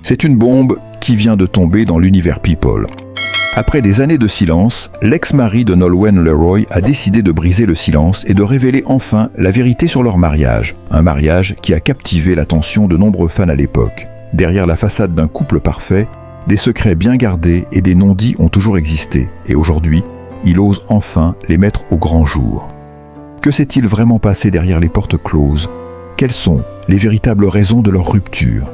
C'est une bombe qui vient de tomber dans l'univers People. Après des années de silence, l'ex-mari de Nolwenn Leroy a décidé de briser le silence et de révéler enfin la vérité sur leur mariage. Un mariage qui a captivé l'attention de nombreux fans à l'époque. Derrière la façade d'un couple parfait, des secrets bien gardés et des non-dits ont toujours existé. Et aujourd'hui, il ose enfin les mettre au grand jour. Que s'est-il vraiment passé derrière les portes closes? Quelles sont les véritables raisons de leur rupture?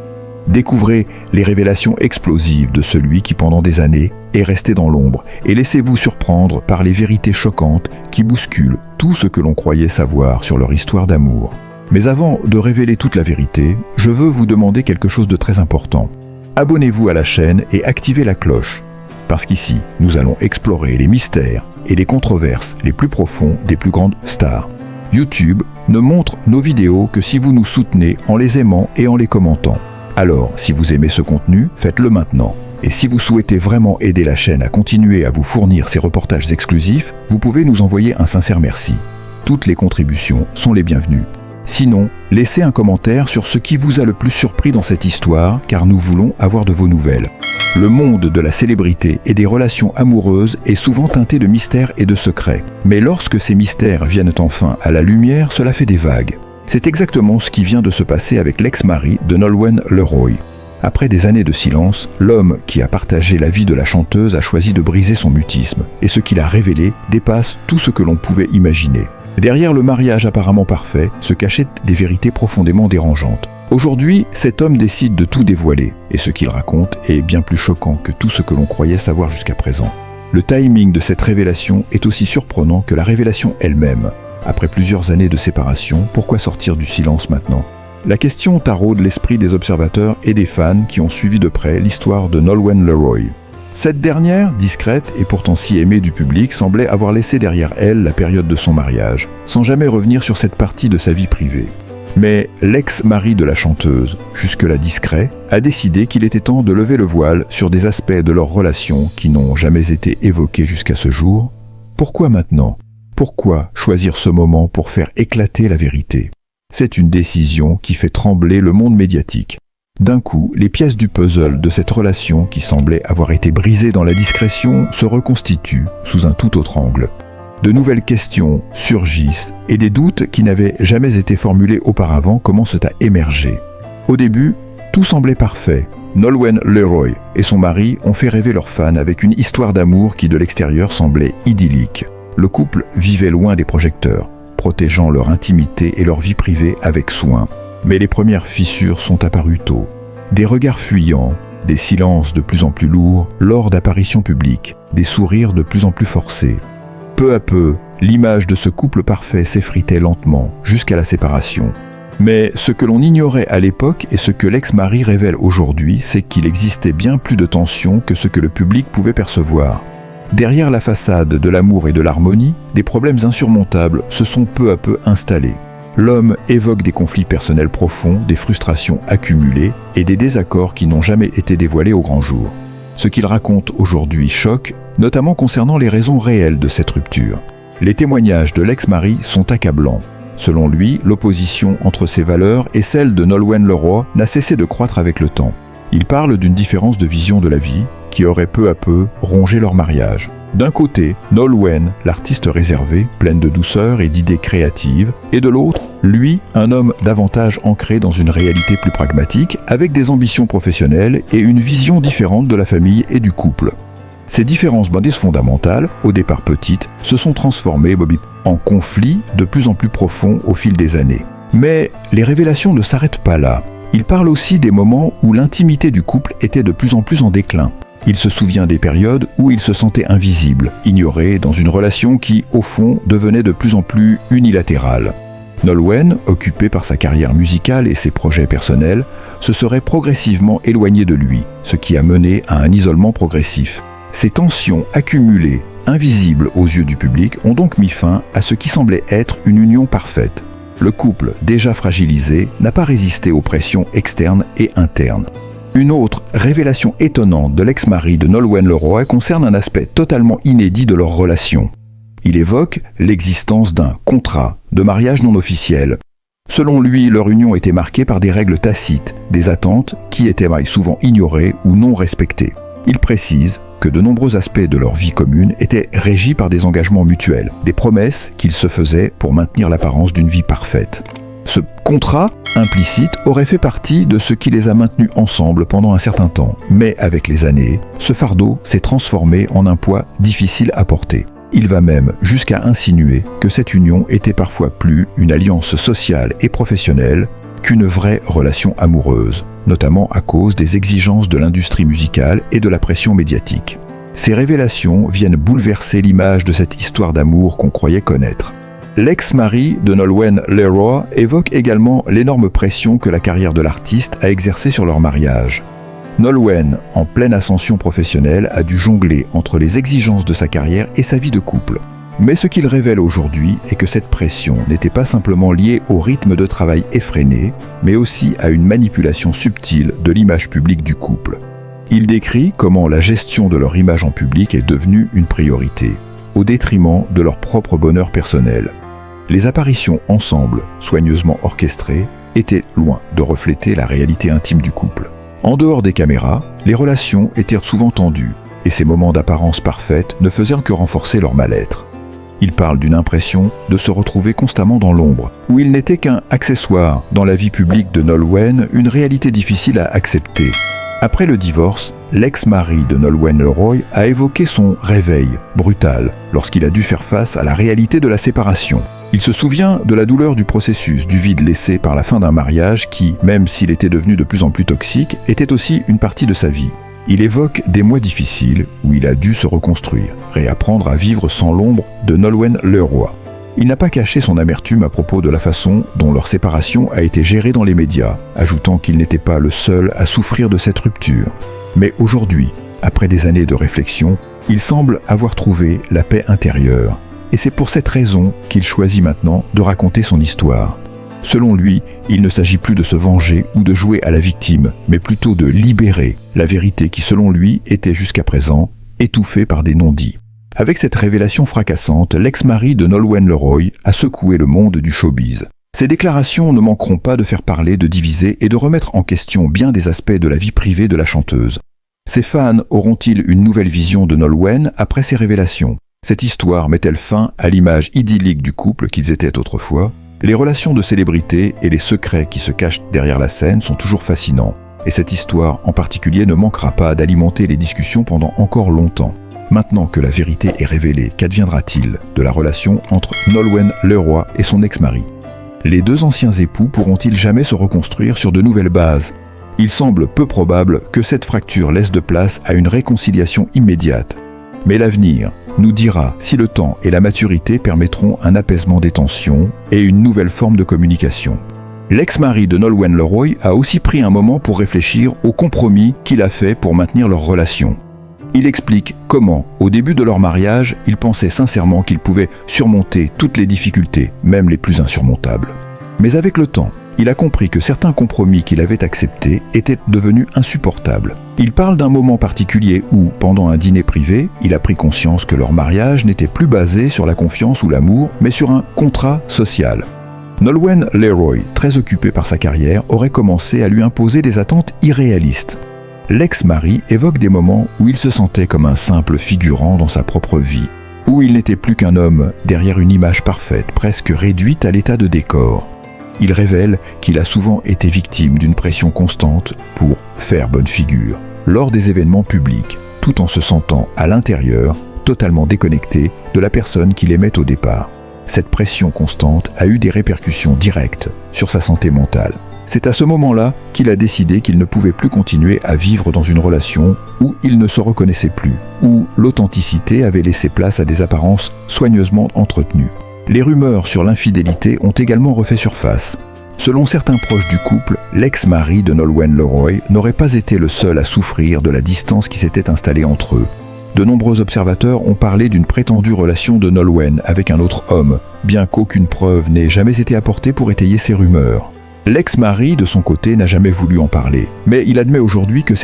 Découvrez les révélations explosives de celui qui pendant des années est resté dans l'ombre et laissez-vous surprendre par les vérités choquantes qui bousculent tout ce que l'on croyait savoir sur leur histoire d'amour. Mais avant de révéler toute la vérité, je veux vous demander quelque chose de très important. Abonnez-vous à la chaîne et activez la cloche, parce qu'ici, nous allons explorer les mystères et les controverses les plus profonds des plus grandes stars. YouTube ne montre nos vidéos que si vous nous soutenez en les aimant et en les commentant. Alors, si vous aimez ce contenu, faites-le maintenant. Et si vous souhaitez vraiment aider la chaîne à continuer à vous fournir ces reportages exclusifs, vous pouvez nous envoyer un sincère merci. Toutes les contributions sont les bienvenues. Sinon, laissez un commentaire sur ce qui vous a le plus surpris dans cette histoire, car nous voulons avoir de vos nouvelles. Le monde de la célébrité et des relations amoureuses est souvent teinté de mystères et de secrets. Mais lorsque ces mystères viennent enfin à la lumière, cela fait des vagues. C'est exactement ce qui vient de se passer avec l'ex-mari de Nolwenn Leroy. Après des années de silence, l'homme qui a partagé la vie de la chanteuse a choisi de briser son mutisme, et ce qu'il a révélé dépasse tout ce que l'on pouvait imaginer. Derrière le mariage apparemment parfait se cachaient des vérités profondément dérangeantes. Aujourd'hui, cet homme décide de tout dévoiler, et ce qu'il raconte est bien plus choquant que tout ce que l'on croyait savoir jusqu'à présent. Le timing de cette révélation est aussi surprenant que la révélation elle-même. Après plusieurs années de séparation, pourquoi sortir du silence maintenant? La question taraude l'esprit des observateurs et des fans qui ont suivi de près l'histoire de Nolwenn Leroy. Cette dernière, discrète et pourtant si aimée du public, semblait avoir laissé derrière elle la période de son mariage, sans jamais revenir sur cette partie de sa vie privée. Mais l'ex-mari de la chanteuse, jusque-là discret, a décidé qu'il était temps de lever le voile sur des aspects de leur relation qui n'ont jamais été évoqués jusqu'à ce jour. Pourquoi maintenant? Pourquoi choisir ce moment pour faire éclater la vérité? C'est une décision qui fait trembler le monde médiatique. D'un coup, les pièces du puzzle de cette relation qui semblait avoir été brisée dans la discrétion se reconstituent sous un tout autre angle. De nouvelles questions surgissent et des doutes qui n'avaient jamais été formulés auparavant commencent à émerger. Au début, tout semblait parfait. Nolwenn Leroy et son mari ont fait rêver leurs fans avec une histoire d'amour qui de l'extérieur semblait idyllique. Le couple vivait loin des projecteurs, protégeant leur intimité et leur vie privée avec soin. Mais les premières fissures sont apparues tôt. Des regards fuyants, des silences de plus en plus lourds lors d'apparitions publiques, des sourires de plus en plus forcés. Peu à peu, l'image de ce couple parfait s'effritait lentement, jusqu'à la séparation. Mais ce que l'on ignorait à l'époque et ce que l'ex-mari révèle aujourd'hui, c'est qu'il existait bien plus de tension que ce que le public pouvait percevoir. Derrière la façade de l'amour et de l'harmonie, des problèmes insurmontables se sont peu à peu installés. L'homme évoque des conflits personnels profonds, des frustrations accumulées et des désaccords qui n'ont jamais été dévoilés au grand jour. Ce qu'il raconte aujourd'hui choque, notamment concernant les raisons réelles de cette rupture. Les témoignages de l'ex-mari sont accablants. Selon lui, l'opposition entre ses valeurs et celle de Nolwenn Leroy n'a cessé de croître avec le temps. Il parle d'une différence de vision de la vie qui aurait peu à peu rongé leur mariage. D'un côté, Nolwenn, l'artiste réservée, pleine de douceur et d'idées créatives, et de l'autre, lui, un homme davantage ancré dans une réalité plus pragmatique, avec des ambitions professionnelles et une vision différente de la famille et du couple. Ces différences d'indices fondamentales, au départ petites, se sont transformées en conflits de plus en plus profonds au fil des années. Mais les révélations ne s'arrêtent pas là. Il parle aussi des moments où l'intimité du couple était de plus en plus en déclin. Il se souvient des périodes où il se sentait invisible, ignoré dans une relation qui, au fond, devenait de plus en plus unilatérale. Nolwenn, occupée par sa carrière musicale et ses projets personnels, se serait progressivement éloignée de lui, ce qui a mené à un isolement progressif. Ces tensions accumulées, invisibles aux yeux du public, ont donc mis fin à ce qui semblait être une union parfaite. Le couple, déjà fragilisé, n'a pas résisté aux pressions externes et internes. Une autre révélation étonnante de l'ex-mari de Nolwenn Leroy concerne un aspect totalement inédit de leur relation. Il évoque l'existence d'un contrat de mariage non officiel. Selon lui, leur union était marquée par des règles tacites, des attentes qui étaient souvent ignorées ou non respectées. Il précise que de nombreux aspects de leur vie commune étaient régis par des engagements mutuels, des promesses qu'ils se faisaient pour maintenir l'apparence d'une vie parfaite. Ce contrat implicite aurait fait partie de ce qui les a maintenus ensemble pendant un certain temps, mais avec les années, ce fardeau s'est transformé en un poids difficile à porter. Il va même jusqu'à insinuer que cette union était parfois plus une alliance sociale et professionnelle qu'une vraie relation amoureuse, notamment à cause des exigences de l'industrie musicale et de la pression médiatique. Ces révélations viennent bouleverser l'image de cette histoire d'amour qu'on croyait connaître. L'ex-mari de Nolwenn Leroy évoque également l'énorme pression que la carrière de l'artiste a exercée sur leur mariage. Nolwenn, en pleine ascension professionnelle, a dû jongler entre les exigences de sa carrière et sa vie de couple. Mais ce qu'il révèle aujourd'hui est que cette pression n'était pas simplement liée au rythme de travail effréné, mais aussi à une manipulation subtile de l'image publique du couple. Il décrit comment la gestion de leur image en public est devenue une priorité, au détriment de leur propre bonheur personnel. Les apparitions ensemble, soigneusement orchestrées, étaient loin de refléter la réalité intime du couple. En dehors des caméras, les relations étaient souvent tendues, et ces moments d'apparence parfaite ne faisaient que renforcer leur mal-être. Il parle d'une impression de se retrouver constamment dans l'ombre, où il n'était qu'un accessoire dans la vie publique de Nolwenn, une réalité difficile à accepter. Après le divorce, l'ex-mari de Nolwenn Leroy a évoqué son réveil brutal lorsqu'il a dû faire face à la réalité de la séparation. Il se souvient de la douleur du processus, du vide laissé par la fin d'un mariage qui, même s'il était devenu de plus en plus toxique, était aussi une partie de sa vie. Il évoque des mois difficiles où il a dû se reconstruire, réapprendre à vivre sans l'ombre de Nolwenn Leroy. Il n'a pas caché son amertume à propos de la façon dont leur séparation a été gérée dans les médias, ajoutant qu'il n'était pas le seul à souffrir de cette rupture. Mais aujourd'hui, après des années de réflexion, il semble avoir trouvé la paix intérieure. Et c'est pour cette raison qu'il choisit maintenant de raconter son histoire. Selon lui, il ne s'agit plus de se venger ou de jouer à la victime, mais plutôt de libérer la vérité qui, selon lui, était jusqu'à présent étouffée par des non-dits. Avec cette révélation fracassante, l'ex-mari de Nolwenn Leroy a secoué le monde du showbiz. Ces déclarations ne manqueront pas de faire parler, de diviser et de remettre en question bien des aspects de la vie privée de la chanteuse. Ses fans auront-ils une nouvelle vision de Nolwenn après ces révélations ? Cette histoire met-elle fin à l'image idyllique du couple qu'ils étaient autrefois ? Les relations de célébrités et les secrets qui se cachent derrière la scène sont toujours fascinants. Et cette histoire en particulier ne manquera pas d'alimenter les discussions pendant encore longtemps. Maintenant que la vérité est révélée, qu'adviendra-t-il de la relation entre Nolwenn Leroy et son ex-mari ? Les deux anciens époux pourront-ils jamais se reconstruire sur de nouvelles bases ? Il semble peu probable que cette fracture laisse de place à une réconciliation immédiate. Mais l'avenir nous dira si le temps et la maturité permettront un apaisement des tensions et une nouvelle forme de communication. L'ex-mari de Nolwenn Leroy a aussi pris un moment pour réfléchir au compromis qu'il a fait pour maintenir leur relation. Il explique comment, au début de leur mariage, il pensait sincèrement qu'il pouvait surmonter toutes les difficultés, même les plus insurmontables. Mais avec le temps, il a compris que certains compromis qu'il avait acceptés étaient devenus insupportables. Il parle d'un moment particulier où, pendant un dîner privé, il a pris conscience que leur mariage n'était plus basé sur la confiance ou l'amour, mais sur un contrat social. Nolwenn Leroy, très occupée par sa carrière, aurait commencé à lui imposer des attentes irréalistes. L'ex-mari évoque des moments où il se sentait comme un simple figurant dans sa propre vie, où il n'était plus qu'un homme derrière une image parfaite, presque réduite à l'état de décor. Il révèle qu'il a souvent été victime d'une pression constante pour faire bonne figure, lors des événements publics, tout en se sentant à l'intérieur totalement déconnecté de la personne qu'il aimait au départ. Cette pression constante a eu des répercussions directes sur sa santé mentale. C'est à ce moment-là qu'il a décidé qu'il ne pouvait plus continuer à vivre dans une relation où il ne se reconnaissait plus, où l'authenticité avait laissé place à des apparences soigneusement entretenues. Les rumeurs sur l'infidélité ont également refait surface. Selon certains proches du couple, l'ex-mari de Nolwenn Leroy n'aurait pas été le seul à souffrir de la distance qui s'était installée entre eux. De nombreux observateurs ont parlé d'une prétendue relation de Nolwenn avec un autre homme, bien qu'aucune preuve n'ait jamais été apportée pour étayer ces rumeurs. L'ex-mari, de son côté, n'a jamais voulu en parler, mais il admet aujourd'hui que